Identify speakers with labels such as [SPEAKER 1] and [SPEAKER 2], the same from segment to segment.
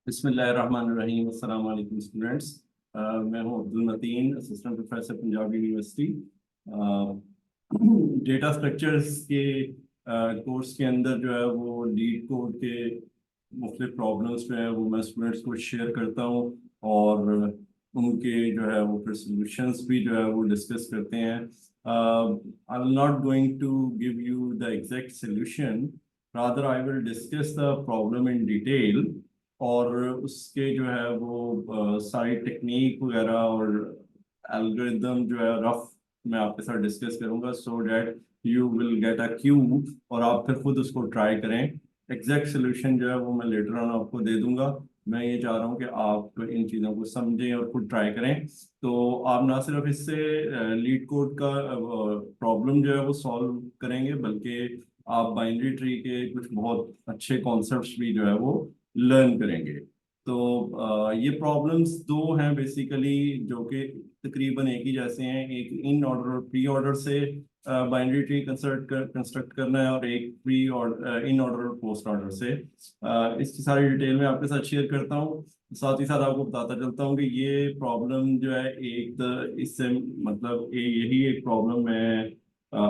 [SPEAKER 1] बिस्मिल्लाहिर्रहमानिर्रहीम। अस्सलाम वालेकुम स्टूडेंट्स। मैं हूं Abdul Matin, assistant professor Punjab university. Data structures के कोर्स के अंदर जो है वो लीड कोड के मुख्तलिफ प्रॉब्लम्स जो है वो मैं स्टूडेंट्स को शेयर करता हूँ, और उनके जो है वो फिर सॉल्यूशंस भी जो है वो डिस्कस करते हैं। I am not going to give you the exact solution, rather I will discuss the problem in detail, और उसके जो है वो सारी टेक्निक वगैरह और एल्गोरिदम जो है रफ मैं आपके साथ डिस्कस करूंगा, so that you will get a Q, और आप फिर खुद उसको ट्राई करें। एग्जैक्ट सोल्यूशन जो है वो मैं लेटर ऑन आपको दे दूंगा। मैं ये चाह रहा हूँ कि आप इन चीज़ों को समझें और खुद ट्राई करें। तो आप ना सिर्फ इससे लीड कोड का प्रॉब्लम जो है वो सॉल्व करेंगे, बल्कि आप बाइनरी ट्री के कुछ बहुत अच्छे कॉन्सेप्ट्स भी जो है वो लर्न करेंगे। तो ये प्रॉब्लम्स दो हैं बेसिकली, जो कि तकरीबन एक ही जैसे हैं। एक इन ऑर्डर और प्री ऑर्डर से बाइनरी ट्री कंस्ट्रक्ट करना है, और एक प्री ऑर्डर इन ऑर्डर और पोस्ट ऑर्डर से। इसकी सारी डिटेल में आपके साथ शेयर करता हूँ। साथ ही साथ आपको बताता चलता हूँ कि ये प्रॉब्लम जो है इससे मतलब यही एक प्रॉब्लम मैं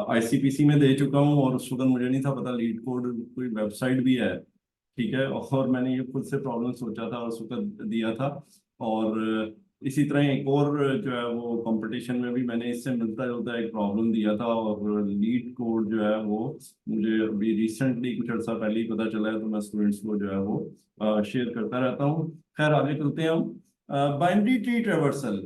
[SPEAKER 1] आईसीपीसी में दे चुका हूँ, और उस वक्त मुझे नहीं था पता लीड कोड कोई वेबसाइट भी है। ठीक है, और मैंने ये खुद से प्रॉब्लम सोचा था और उस वक्त दिया था। और इसी तरह एक और जो है वो कंपटीशन में भी मैंने इससे मिलता जुलता एक प्रॉब्लम दिया था, और लीड कोड जो है वो मुझे अभी रिसेंटली कुछ अर्सा पहले ही पता चला है, तो मैं स्टूडेंट्स को जो है वो शेयर करता रहता हूँ। खैर, आगे चलते हैं हम। Binary tree traversal.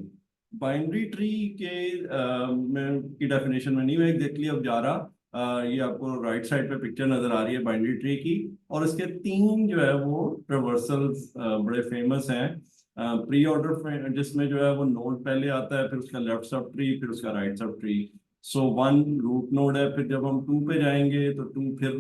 [SPEAKER 1] Binary tree के की डेफिनेशन में नहीं मैं एग्जैक्टली अब जा रहा। ये आपको राइट साइड पे पिक्चर नजर आ रही है बाइनरी ट्री की, और इसके तीन जो है वो ट्रेवर्सल्स बड़े फेमस हैं। प्री ऑर्डर जिसमें जो है वो नोड पहले आता है, फिर उसका लेफ्ट सब ट्री, फिर उसका right subtree. So one root node है, फिर जब हम टू पे जाएंगे तो टू फिर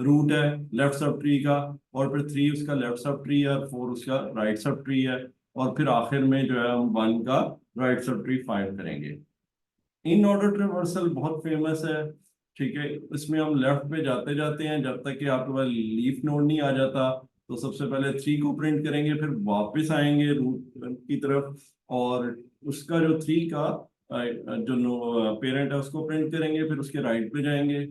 [SPEAKER 1] रूट है लेफ्ट सब ट्री का, और फिर थ्री उसका लेफ्ट सब ट्री है, और फोर उसका राइट सब ट्री है, और फिर आखिर में जो है हम वन का राइट सब ट्री फाइंड करेंगे। इन ऑर्डर ट्रेवर्सल बहुत फेमस है। ठीक है, इसमें हम लेफ्ट पे जाते जाते हैं जब तक कि आपके पास लीफ नोड नहीं आ जाता। तो सबसे पहले थ्री को प्रिंट करेंगे, फिर वापस आएंगे रूट की तरफ, और उसका जो थ्री का जो पेरेंट है उसको प्रिंट करेंगे, फिर उसके राइट पे जाएंगे,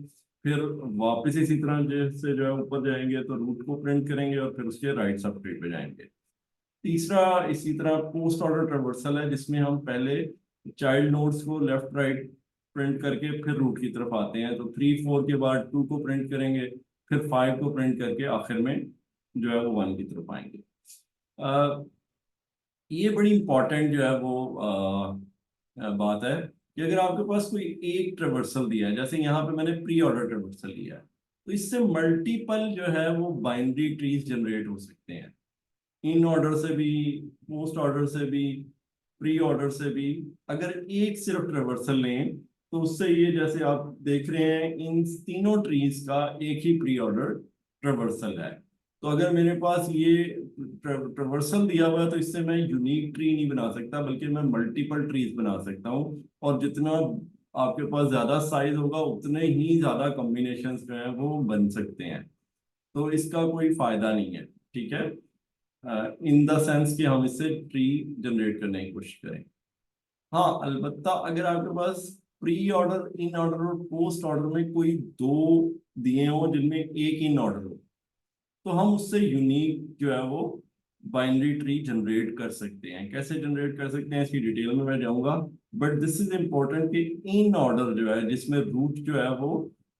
[SPEAKER 1] फिर वापस इसी तरह जैसे जो है ऊपर जाएंगे तो रूट को प्रिंट करेंगे, और फिर उसके राइट सब ट्री पे जाएंगे। तीसरा इसी तरह पोस्ट ऑर्डर ट्रेवर्सल है, जिसमें हम पहले चाइल्ड नोड्स को लेफ्ट राइट प्रिंट करके फिर रूट की तरफ आते हैं। तो थ्री फोर के बाद टू को प्रिंट करेंगे, फिर फाइव को प्रिंट करके आखिर में जो है वो वन की तरफ आएंगे। अ, ये बड़ी इंपॉर्टेंट जो है वो बात है कि अगर आपके पास कोई एक ट्रेवर्सल दिया है, जैसे यहाँ पे मैंने प्री ऑर्डर ट्रेवर्सल लिया है, तो इससे मल्टीपल जो है वो बाइनरी ट्रीज जनरेट हो सकते हैं। इन ऑर्डर से भी, पोस्ट ऑर्डर से भी, प्री ऑर्डर से भी। अगर एक सिर्फ ट्रेवर्सल लें तो उससे ये जैसे आप देख रहे हैं इन तीनों ट्रीज का एक ही प्री ऑर्डर ट्रेवर्सल है। तो अगर मेरे पास ये ट्रेवर्सल दिया हुआ है तो इससे मैं यूनिक ट्री नहीं बना सकता, बल्कि मैं मल्टीपल ट्रीज बना सकता हूँ। और जितना आपके पास ज्यादा साइज होगा उतने ही ज्यादा कॉम्बिनेशंस जो है वो बन सकते हैं। तो इसका कोई फायदा नहीं है। ठीक है, इन द सेंस कि हम इससे ट्री जनरेट करने की कोशिश करें। हाँ, अलबत्ता अगर आपके पास प्री ऑर्डर, इन ऑर्डर और पोस्ट ऑर्डर में कोई दो दिए हो जिनमें एक इन ऑर्डर हो, तो हम उससे यूनिक जो है वो बाइनरी ट्री जनरेट कर सकते हैं। कैसे जनरेट कर सकते हैं इसकी डिटेल में मैं जाऊंगा, बट दिस इज इम्पोर्टेंट कि इन ऑर्डर जो है जिसमें रूट जो है वो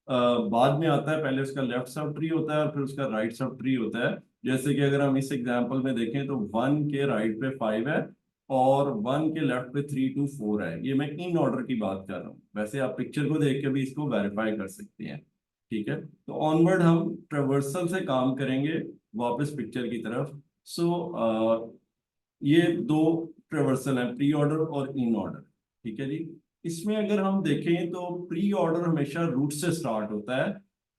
[SPEAKER 1] बाद में आता है, पहले उसका लेफ्ट सब ट्री होता है और फिर उसका राइट सब ट्री होता है। जैसे कि अगर हम इस एग्जांपल में देखें तो वन के राइट पे फाइव है, और वन के लेफ्ट पे थ्री टू फोर है। ये मैं इन ऑर्डर की बात कर रहा हूँ, वैसे आप पिक्चर को देख के भी इसको वेरीफाई कर सकते हैं। ठीक है, तो ऑनवर्ड हम ट्रेवर्सल से काम करेंगे वापस पिक्चर की तरफ। सो ये दो ट्रेवर्सल हैं, प्री ऑर्डर और इन ऑर्डर। ठीक है जी। इसमें अगर हम देखें तो प्री ऑर्डर हमेशा रूट से स्टार्ट होता है,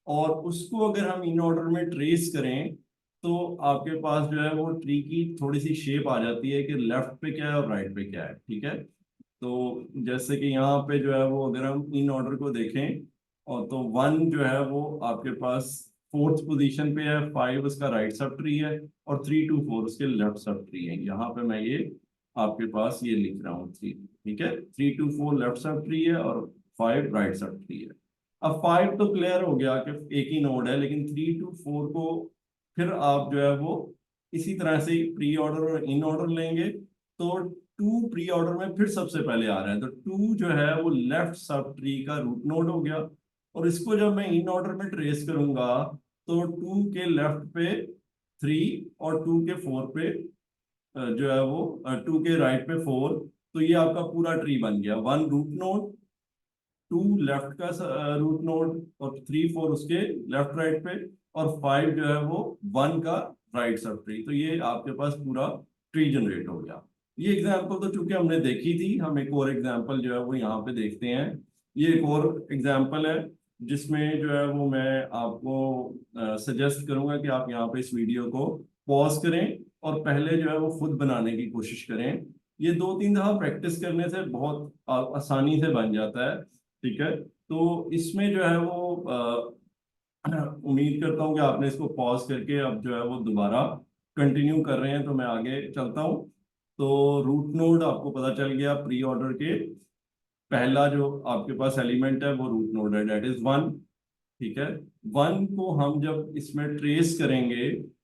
[SPEAKER 1] और उसको अगर हम इन ऑर्डर में ट्रेस करें तो आपके पास जो है वो ट्री की थोड़ी सी शेप आ जाती है कि लेफ्ट पे क्या है और राइट पे क्या है। ठीक है, तो जैसे कि यहाँ पे जो है वो अगर हम इन ऑर्डर को देखें, और तो वन जो है वो आपके पास फोर्थ पोजीशन पे है, 5 उसका राइट सब ट्री है और 3 to 4 उसके लेफ्ट सब ट्री है। यहाँ पे मैं ये आपके पास ये लिख रहा हूँ 3, ठीक है, 3 to 4 लेफ्ट सब ट्री है और 5 राइट सब ट्री है। अब 5 तो क्लियर हो गया कि एक ही नोड है, लेकिन 3 to 4 को फिर आप जो है वो इसी तरह से प्री ऑर्डर और इन ऑर्डर लेंगे। तो 2 प्री ऑर्डर में फिर सबसे पहले आ रहा है, तो 2 जो है वो लेफ्ट सब ट्री का रूट नोड हो गया। और इसको जब मैं इन ऑर्डर में ट्रेस करूंगा तो 2 के लेफ्ट पे 3 और 2 के 4 पे जो है वो 2 के राइट पे 4। तो ये आपका पूरा ट्री बन गया, 1 रूट नोड, 2 लेफ्ट का रूट नोड और 3 4 उसके लेफ्ट राइट पे और 5 जो है वो 1 का राइट सब ट्री। तो ये आपके पास पूरा ट्री जनरेट हो गया। ये एग्जांपल तो चूंकि हमने देखी थी, हम एक और एग्जांपल जो है वो यहाँ पे देखते हैं। ये एक और एग्जांपल है जिसमें जो है वो मैं आपको सजेस्ट करूंगा कि आप यहाँ पे इस वीडियो को पॉज करें और पहले जो है वो खुद बनाने की कोशिश करें। ये 2-3 दफा प्रैक्टिस करने से बहुत आसानी से बन जाता है, ठीक है। तो इसमें जो है वो उम्मीद करता हूँ कि आपने इसको पॉज करके अब जो है वो दोबारा कंटिन्यू कर रहे हैं। तो मैं आगे चलता हूँ। तो रूट नोड आपको पता चल गया, प्री ऑर्डर के पहला जो आपके पास एलिमेंट है वो रूट नोड है, डेट इज 1, ठीक है। 1 को हम जब इसमें ट्रेस करेंगे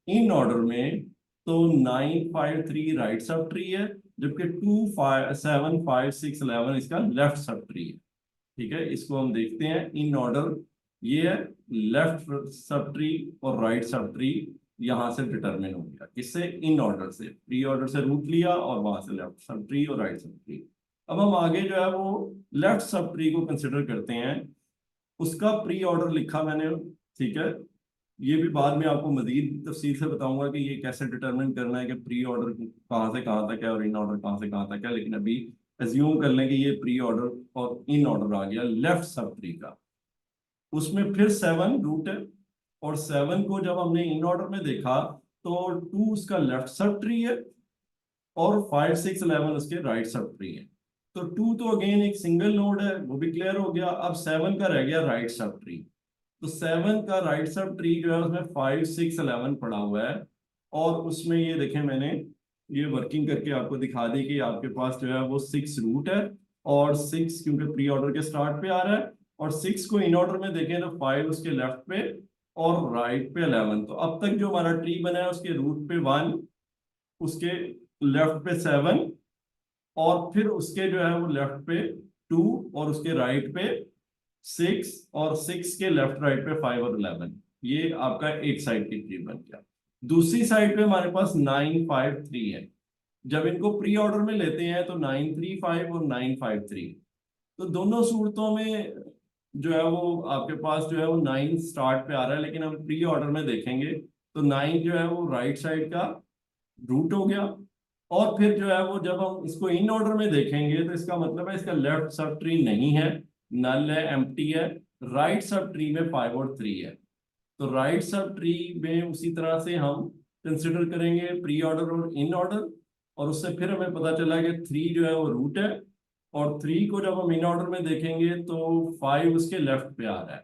[SPEAKER 1] इन ऑर्डर में तो 9 5 3 राइट सब ट्री है, जबकि 2 5 7 5 6 11 इसका लेफ्ट सब ट्री है, ठीक है। इसको हम देखते हैं इन ऑर्डर। ये है लेफ्ट सब ट्री और राइट सब ट्री, यहां से डिटरमिन हो गया किससे, इन ऑर्डर से। प्री ऑर्डर से रूट लिया और वहां से लेफ्ट सब ट्री और राइट सब ट्री। अब हम आगे जो है वो लेफ्ट सब ट्री को कंसिडर करते हैं। उसका प्री ऑर्डर लिखा मैंने, ठीक है। ये भी बाद में आपको मजीद तफसील से बताऊंगा कि ये कैसे डिटरमिन करना है कि प्री ऑर्डर कहाँ से कहाँ तक है और इन ऑर्डर कहाँ से कहाँ तक है। लेकिन अभी एज्यूम कर लें कि ये प्री ऑर्डर और इन ऑर्डर आ गया लेफ्ट सब ट्री का। उसमें फिर 7 रूट है और 7 को जब हमने इन ऑर्डर में देखा तो 2 उसका लेफ्ट सब ट्री है और 5 6 11 उसके राइट सब ट्री है। तो 2 तो अगेन एक सिंगल नोड है, वो भी क्लियर हो गया। अब 7 का रह गया राइट सब ट्री। तो 7 का राइट सब ट्री जो है उसमें 5 6 11 पड़ा हुआ है। और उसमें ये देखें, मैंने ये वर्किंग करके आपको दिखा दी कि आपके पास जो है वो 6 रूट है और 6 क्योंकि प्री ऑर्डर के स्टार्ट पे आ रहा है। और 6 को इन ऑर्डर में देखें तो 5 उसके लेफ्ट पे और राइट पे 11। तो अब तक जो हमारा ट्री बना है उसके रूट पे 1, उसके लेफ्ट पे 7 और फिर उसके जो है वो लेफ्ट पे 2 और उसके राइट पे 6 और 6 के लेफ्ट राइट पे 5 और 11। ये आपका एक साइड की ट्री बन गया। दूसरी साइड पे हमारे पास 9 5 3 है। जब इनको प्री ऑर्डर में लेते हैं तो 9 3 5 और 9 5 3। तो दोनों सूरतों में जो है वो आपके पास जो है वो 9 स्टार्ट पे आ रहा है, लेकिन हम प्री ऑर्डर में देखेंगे तो 9 जो है वो राइट साइड का रूट हो गया। और फिर जो है वो जब हम इसको इन ऑर्डर में देखेंगे तो इसका मतलब है इसका लेफ्ट सब ट्री नहीं है, नल है, एम्प्टी है। राइट सब ट्री में 5 और 3 है। तो राइट सब ट्री में उसी तरह से हम कंसिडर करेंगे प्री ऑर्डर और इन ऑर्डर। और उससे फिर हमें पता चला कि 3 जो है वो रूट है और 3 को जब हम इन ऑर्डर में देखेंगे तो 5 उसके लेफ्ट पे आ रहा है।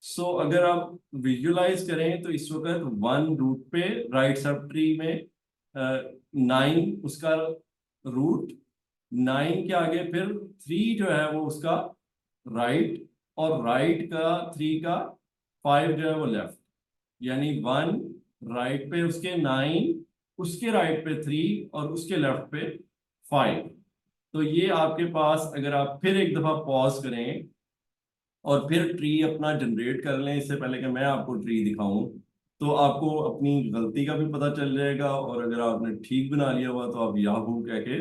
[SPEAKER 1] सो अगर आप विजुलाइज करें तो इस वक्त 1 रूट पे राइट सब ट्री में, 9 उसका रूट, 9 के आगे फिर 3 जो है वो उसका राइट और राइट का 3 का 5 जो है वो लेफ्ट। यानी 1 राइट पे उसके 9, उसके राइट पे 3 और उसके लेफ्ट पे 5। तो ये आपके पास अगर आप फिर एक दफा पॉज करें और फिर ट्री अपना जनरेट कर लें, इससे पहले कि मैं आपको ट्री दिखाऊं, तो आपको अपनी गलती का भी पता चल जाएगा। और अगर आपने ठीक बना लिया हुआ तो आप याहू कह के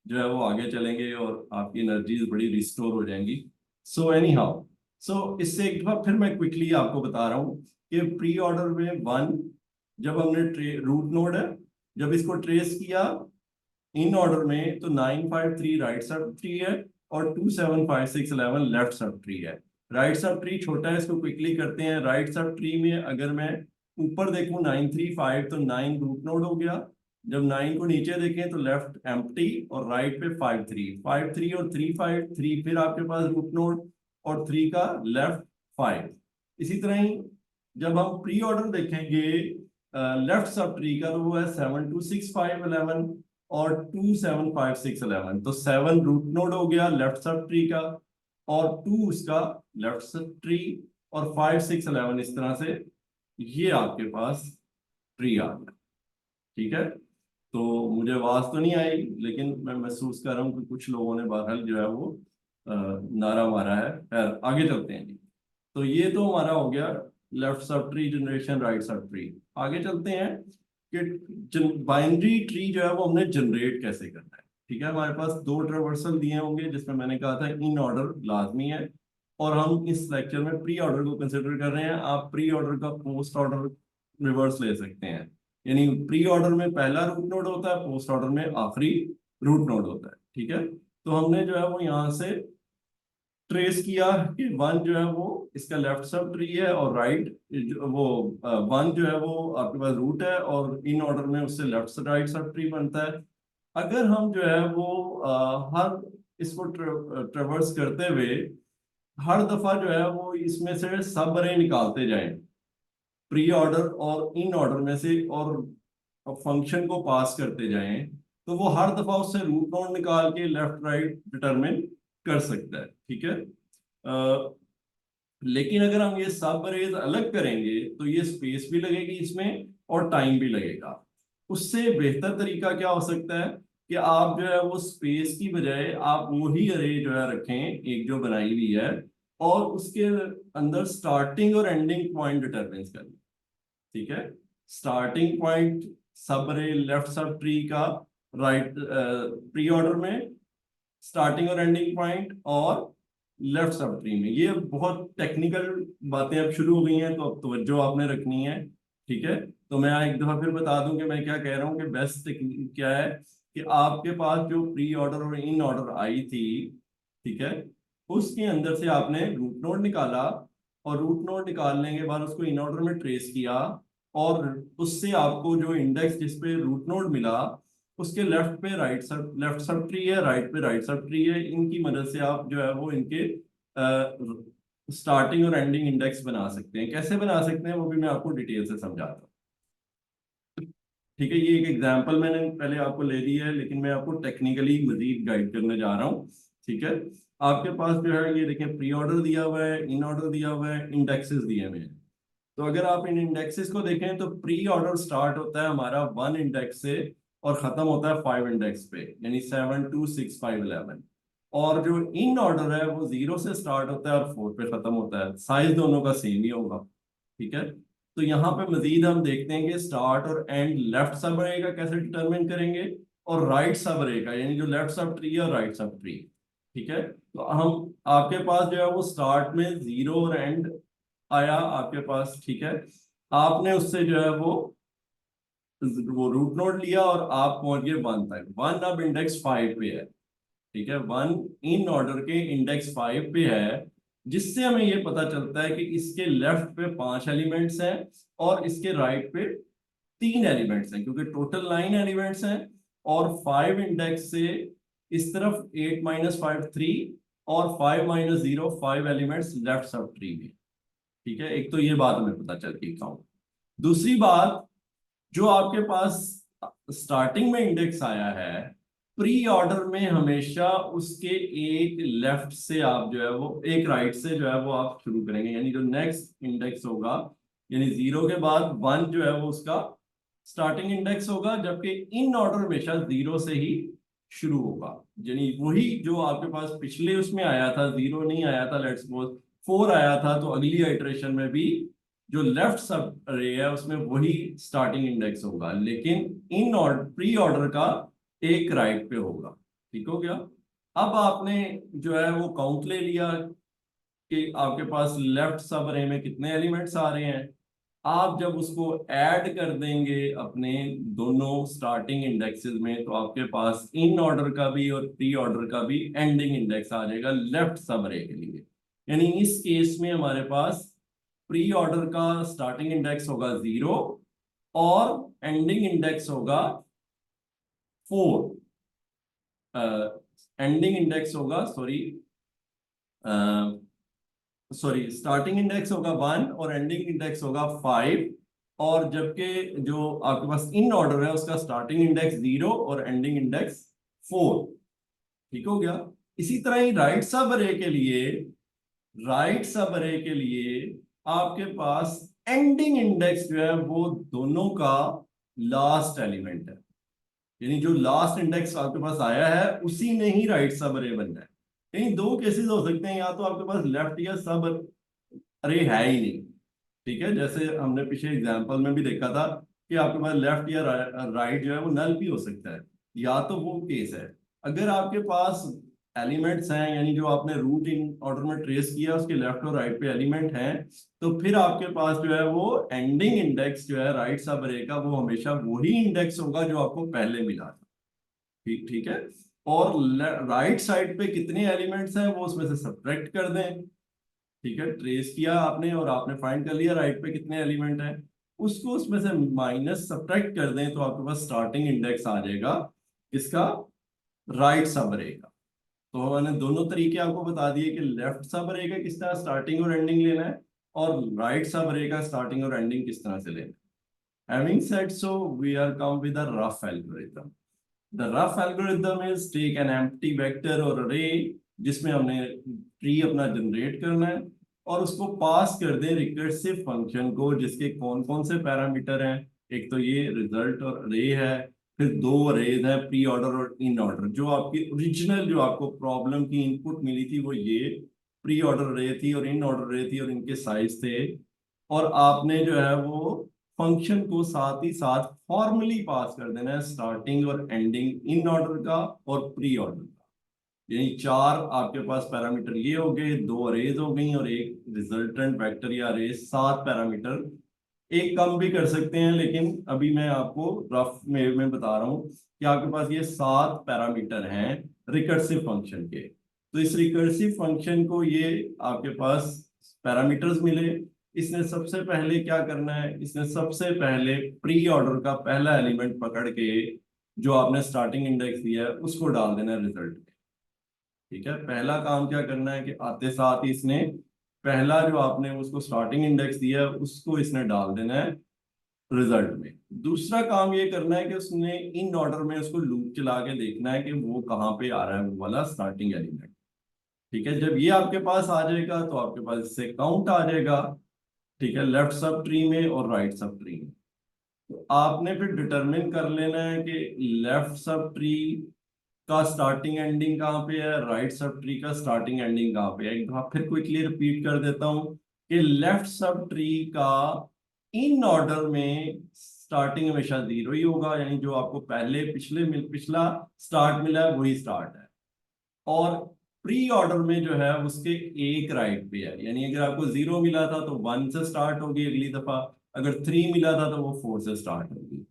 [SPEAKER 1] जो है वो आगे चलेंगे और आपकी एनर्जीज बड़ी रिस्टोर हो जाएंगी। सो एनी हाउ, सो इससे एक दफा फिर मैं क्विकली आपको बता रहा हूँ कि प्री ऑर्डर में 1 जब हमने रूट नोड है, जब इसको ट्रेस किया इन ऑर्डर में तो 9 5 3 राइट सब ट्री है और 2 7 5 6 11 लेफ्ट सब ट्री है। राइट सब ट्री छोटा है, इसको क्विकली करते हैं। राइट सब ट्री में अगर मैं ऊपर देखूं 9 3 5 तो 9 रूट नोड हो गया। जब 9 को नीचे देखें तो लेफ्ट एम्प्टी और राइट पे 5 3 5 3 और 3 5 3 फिर आपके पास रूट नोड और 3 का लेफ्ट 5। इसी तरह ही जब हम प्री ऑर्डर देखेंगे लेफ्ट सब ट्री का, तो वो है 7 2 6 5 11 और 2 7 5 6 11। तो 7 रूट नोड हो गया लेफ्ट सब ट्री का, और 2 उसका लेफ्ट सब ट्री, और 5 6 11 इस तरह से ये आपके पास ट्री आ गया। ठीक है, तो मुझे आवाज तो नहीं आई, लेकिन मैं महसूस कर रहा हूँ कि कुछ लोगों ने बहरहाल जो है वो नारा मारा है। खैर आगे चलते हैं जी। तो ये तो हमारा हो गया left sub tree generation, right sub tree. आगे चलते हैं कि बाइनरी ट्री जो है वो हमने जनरेट कैसे करना है। ठीक है, हमारे पास दो ट्रेवर्सल दिए होंगे, जिसमें मैंने कहा था इन ऑर्डर लाजमी है, और हम इस लेक्चर में प्री ऑर्डर को कंसिडर कर रहे हैं। आप प्री ऑर्डर का पोस्ट ऑर्डर रिवर्स ले सकते हैं, यानी प्री ऑर्डर में पहला रूट नोड होता है, पोस्ट ऑर्डर में आखिरी रूट नोड होता है। ठीक है, तो हमने जो है वो यहाँ से ट्रेस किया कि वन जो है वो इसका लेफ्ट सब ट्री है, और राइट वो वन जो है वो आपके पास रूट है, और इन ऑर्डर में उससे लेफ्ट से राइट सब ट्री बनता है। अगर हम जो है वो हर इसको ट्रेवर्स करते हुए हर दफा जो है वो इसमें से सब अरे निकालते जाएं, प्री ऑर्डर और इन ऑर्डर में से, और फंक्शन को पास करते जाएं, तो वो हर दफा उससे रूट नोड निकाल के लेफ्ट राइट डिटरमिन कर सकता है। ठीक है, लेकिन अगर हम ये सब अरेज अलग करेंगे तो ये स्पेस भी लगेगी इसमें और टाइम भी लगेगा। उससे बेहतर तरीका क्या हो सकता है कि आप जो है वो स्पेस की बजाय आप वही अरे जो है रखें, एक जो बनाई हुई है, और उसके अंदर स्टार्टिंग और एंडिंग पॉइंट डिटरमिन करें। ठीक है, स्टार्टिंग पॉइंट सब अरे लेफ्ट सब ट्री का राइट प्री ऑर्डर में, स्टार्टिंग और एंडिंग पॉइंट और लेफ्ट सब ट्री में। ये बहुत टेक्निकल बातें अब शुरू हो गई हैं, तो अब तवज्जो आपने रखनी है। ठीक है, तो मैं एक दफा फिर बता दूं कि मैं क्या कह रहा हूँ कि बेस्ट टेक्निक क्या है, कि आपके पास जो प्री ऑर्डर और इन ऑर्डर आई थी, ठीक है, उसके अंदर से आपने रूट नोड निकाला, और रूट नोड निकालने के बाद उसको इन ऑर्डर में ट्रेस किया, और उससे आपको जो इंडेक्स जिसपे रूट नोड मिला, उसके लेफ्ट पे राइट सब लेफ्ट सब ट्री है, राइट पे राइट सब ट्री है। इनकी मदद से आप जो है वो इनके स्टार्टिंग और एंडिंग इंडेक्स बना सकते हैं। कैसे बना सकते हैं वो भी मैं आपको डिटेल से समझाता हूँ। ठीक है, ये एक एग्जांपल मैंने पहले आपको ले ली है, लेकिन मैं आपको टेक्निकली मजीद गाइड करने जा रहा हूँ। ठीक है, आपके पास जो है ये देखें, प्री ऑर्डर दिया हुआ है, इन ऑर्डर दिया हुआ है, इंडेक्सेस दिए हुए हैं। तो अगर आप इन इंडेक्सेस को देखें तो प्री ऑर्डर स्टार्ट होता है हमारा 1 इंडेक्स से, और खत्म होता है 5 इंडेक्स पे, यानी 7 2 6 5 11। और जो इन ऑर्डर है वो 0 से स्टार्ट होता है और 4 पे खत्म होता है। साइज दोनों का सेम ही होगा। ठीक है, तो यहाँ पे मजीद हम देखते हैं कि स्टार्ट और एंड लेफ्ट सब अरे का कैसे डिटरमिन करेंगे, और राइट सब अरे का, यानी जो लेफ्ट सब ट्री है और राइट सब ट्री। ठीक है, तो हम आपके पास जो है वो स्टार्ट में 0 और एंड आया आपके पास। ठीक है, आपने उससे जो है वो रूट नोड लिया, और आप पहुंच गए 1 तक। 1 अब इंडेक्स 5 पे है। ठीक है, 1 इन ऑर्डर के इंडेक्स 5 पे है, जिससे हमें ये पता चलता है कि इसके लेफ्ट पे 5 एलिमेंट्स हैं, और इसके राइट पे 3 एलिमेंट्स हैं, क्योंकि टोटल 9 एलिमेंट्स हैं। और 5 इंडेक्स से इस तरफ 8 -5 3, और 5 -0 5 एलिमेंट्स लेफ्ट सब ट्री में। ठीक है, एक तो ये बात हमें पता चल गई काउंट। दूसरी बात, जो आपके पास स्टार्टिंग में इंडेक्स आया है, प्री ऑर्डर में हमेशा उसके एक लेफ्ट से आप जो है वो एक राइट से जो है वो आप शुरू करेंगे, यानी जो नेक्स्ट इंडेक्स होगा, यानी 0 के बाद 1 जो है वो उसका स्टार्टिंग इंडेक्स होगा, जबकि इन ऑर्डर हमेशा 0 से ही शुरू होगा। यानी वही जो आपके पास पिछले उसमें आया था, 0 नहीं आया था, लेट्स सपोज 4 आया था, तो अगली इटरेशन में भी जो लेफ्ट सब अरे है उसमें वही स्टार्टिंग इंडेक्स होगा, लेकिन इन ऑर्डर प्री ऑर्डर का एक राइट पे होगा। ठीक हो गया। अब आपने जो है वो काउंट ले लिया कि आपके पास लेफ्ट सब अरे में कितने एलिमेंट्स आ रहे हैं। आप जब उसको ऐड कर देंगे अपने दोनों स्टार्टिंग इंडेक्सेस में, तो आपके पास इन ऑर्डर का भी और प्री ऑर्डर का भी एंडिंग इंडेक्स आ जाएगा लेफ्ट सब अरे के लिए। यानी इस केस में हमारे पास प्री ऑर्डर का स्टार्टिंग इंडेक्स होगा 0, और एंडिंग इंडेक्स होगा 4। एंडिंग इंडेक्स होगा, सॉरी, सॉरी, स्टार्टिंग इंडेक्स होगा 1 और एंडिंग इंडेक्स होगा 5, और जबकि जो आपके पास इन ऑर्डर है उसका स्टार्टिंग इंडेक्स 0 और एंडिंग इंडेक्स 4। ठीक हो गया। इसी तरह ही राइट सब अरे के लिए आपके पास एंडिंग इंडेक्स जो है वो दोनों का लास्ट एलिमेंट है, यानी जो लास्ट इंडेक्स आपके पास आया है उसी में ही राइट सब अरे बनना है। यानी दो केसेस हो सकते हैं, या तो आपके पास लेफ्ट या सब अरे है ही नहीं। ठीक है, जैसे हमने पिछले एग्जांपल में भी देखा था कि आपके पास लेफ्ट या राइट जो है वो नल भी हो सकता है, या तो वो केस है। अगर आपके पास एलिमेंट्स हैं, यानी जो आपने रूट इन ऑर्डर में ट्रेस किया उसके लेफ्ट और राइट पे एलिमेंट हैं, तो फिर आपके पास जो है वो एंडिंग इंडेक्स जो है राइट सब अरे का वो हमेशा वही इंडेक्स होगा जो आपको पहले मिला था। ठीक ठीक है। और राइट साइड पे कितने एलिमेंट्स हैं वो उसमें से सब्ट्रैक्ट कर दें। ठीक है, ट्रेस किया आपने और आपने फाइंड कर लिया राइट पे कितने एलिमेंट हैं, उसको उसमें से माइनस सब्ट्रैक्ट कर दें तो आपके पास स्टार्टिंग इंडेक्स आ जाएगा इसका राइट सब अरे का। तो मैंने दोनों तरीके आपको बता दिए कि लेफ्ट सब अरे का किस तरह स्टार्टिंग और एंडिंग लेना है, और राइट सब अरे का स्टार्टिंग और एंडिंग किस तरह से लेना है। Having said so, we are come with a rough algorithm. The rough algorithm is take an empty vector or array जिसमें हमने ट्री अपना जनरेट करना है, और उसको पास कर दें रिकर्सिव फंक्शन को जिसके कौन कौन से पैरामीटर हैं। एक तो ये रिजल्ट और अरे है, फिर दो अरेज हैं प्री ऑर्डर और इन ऑर्डर। जो आपकी ओरिजिनल जो आपको प्रॉब्लम की इनपुट मिली थी वो ये प्री ऑर्डर अरे थी और इन ऑर्डर अरे थी और इनके साइज थे, और आपने जो है वो फंक्शन को साथ ही साथ फॉर्मली पास कर देना है स्टार्टिंग और एंडिंग इन ऑर्डर का और प्री ऑर्डर का। यानी चार आपके पास पैरामीटर ये हो गए, दो अरेज हो गई और एक रिजल्टेंट वेक्टर या अरे, सात पैरामीटर। एक कम भी कर सकते हैं, लेकिन अभी मैं आपको रफ में बता रहा हूँ कि आपके पास ये सात पैरामीटर हैं रिकर्सिव फंक्शन के। तो इस रिकर्सिव फंक्शन को ये आपके पास पैरामीटर्स मिले, इसने सबसे पहले क्या करना है, इसने सबसे पहले प्री ऑर्डर का पहला एलिमेंट पकड़ के जो आपने स्टार्टिंग इंडेक्स दिया है उसको डाल देना है रिजल्ट में। ठीक है, पहला काम क्या करना है कि आते साथ ही इसने पहला जो आपने उसको स्टार्टिंग इंडेक्स दिया है उसको इसने डाल देना है रिजल्ट में। दूसरा काम ये करना है कि उसने इन ऑर्डर में उसको लूप चला के देखना है कि वो कहाँ पे आ रहा है वो वाला स्टार्टिंग एलिमेंट। ठीक है, जब ये आपके पास आ जाएगा तो आपके पास इससे काउंट आ जाएगा। ठीक है, लेफ्ट सब ट्री में और राइट सब ट्री में। तो आपने फिर डिटरमिन कर लेना है कि लेफ्ट सब ट्री का स्टार्टिंग एंडिंग कहाँ पे है, राइट सब ट्री का स्टार्टिंग एंडिंग कहाँ पे है। एक बार फिर क्विकली रिपीट कर देता हूँ कि लेफ्ट सब ट्री का इन ऑर्डर में स्टार्टिंग हमेशा 0 ही होगा, यानी जो आपको पहले पिछला स्टार्ट मिला है वही स्टार्ट है। और प्री ऑर्डर में जो है उसके एक राइट पे है, यानी अगर आपको 0 मिला था तो 1 से स्टार्ट होगी अगली दफा, अगर 3 मिला था तो वो 4 से स्टार्ट होगी।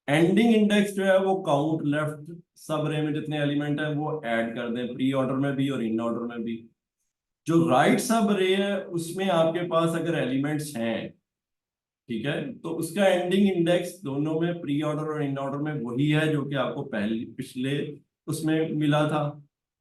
[SPEAKER 1] एंडिंग इंडेक्स जो है वो काउंट लेफ्ट सब रे में जितने एलिमेंट है वो ऐड कर दें प्री ऑर्डर में भी और इन ऑर्डर में भी। जो राइट सब रे है उसमें आपके पास अगर एलिमेंट्स हैं, ठीक है, तो उसका एंडिंग इंडेक्स दोनों में प्री ऑर्डर और इन ऑर्डर में वही है जो कि आपको पहले पिछले उसमें मिला था।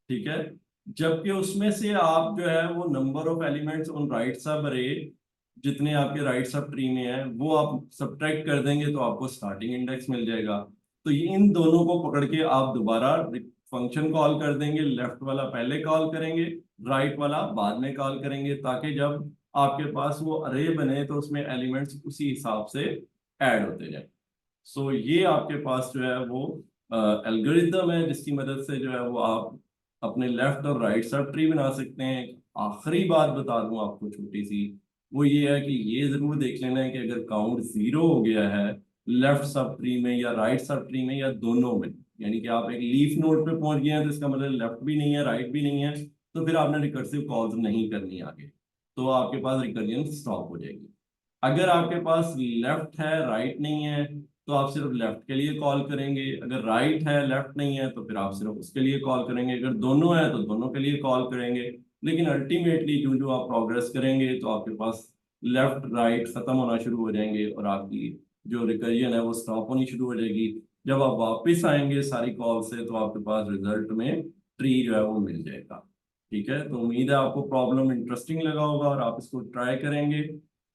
[SPEAKER 1] ठीक है, जबकि उसमें से आप जो है वो number of elements on right सब अरे जितने आपके राइट सब ट्री में है वो आप सब्ट्रैक्ट कर देंगे तो आपको स्टार्टिंग इंडेक्स मिल जाएगा। तो ये इन दोनों को पकड़ के आप दोबारा फंक्शन कॉल कर देंगे, लेफ्ट वाला पहले कॉल करेंगे, राइट वाला बाद में कॉल करेंगे, ताकि जब आपके पास वो अरे बने तो उसमें एलिमेंट्स उसी हिसाब से ऐड होते जाए। सो ये आपके पास जो है वो एल्गोरिथम है जिसकी मदद से जो है वो आप अपने लेफ्ट और राइट सब ट्री बना सकते हैं। एक आखिरी बात बता दूं आपको छोटी सी, वो ये है कि ये जरूर देख लेना है कि अगर काउंट 0 हो गया है लेफ्ट सब ट्री में या राइट सब ट्री में या दोनों में, यानी कि आप एक लीफ नोड पे पहुंच गए हैं तो इसका मतलब लेफ्ट भी नहीं है राइट भी नहीं है, तो फिर आपने रिकर्सिव कॉल्स नहीं करनी आगे, तो आपके पास रिकर्जन स्टॉप हो जाएगी। अगर आपके पास लेफ्ट है राइट नहीं है तो आप सिर्फ लेफ्ट के लिए कॉल करेंगे, अगर राइट है लेफ्ट नहीं है तो फिर आप सिर्फ उसके लिए कॉल करेंगे, अगर दोनों है तो दोनों के लिए कॉल करेंगे। लेकिन अल्टीमेटली जो जो आप प्रोग्रेस करेंगे तो आपके पास लेफ्ट राइट खत्म होना शुरू हो जाएंगे और आपकी जो रिकर्जन है वो स्टॉप होनी शुरू हो जाएगी। जब आप वापस आएंगे सारी कॉल से तो आपके पास रिजल्ट में ट्री जो है वो मिल जाएगा। ठीक है, तो उम्मीद है आपको प्रॉब्लम इंटरेस्टिंग लगा होगा और आप इसको ट्राई करेंगे।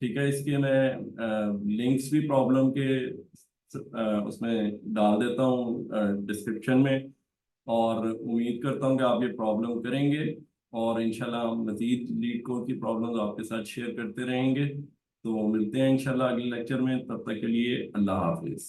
[SPEAKER 1] ठीक है, इसके मैं लिंक्स भी प्रॉब्लम के उसमें डाल देता हूँ डिस्क्रिप्शन में। और उम्मीद करता हूँ कि आप ये प्रॉब्लम करेंगे, और इंशाल्लाह हम मजीद लीड कोड की प्रॉब्लम्स आपके साथ शेयर करते रहेंगे। तो मिलते हैं इंशाल्लाह अगले लेक्चर में, तब तक के लिए अल्लाह हाफिज।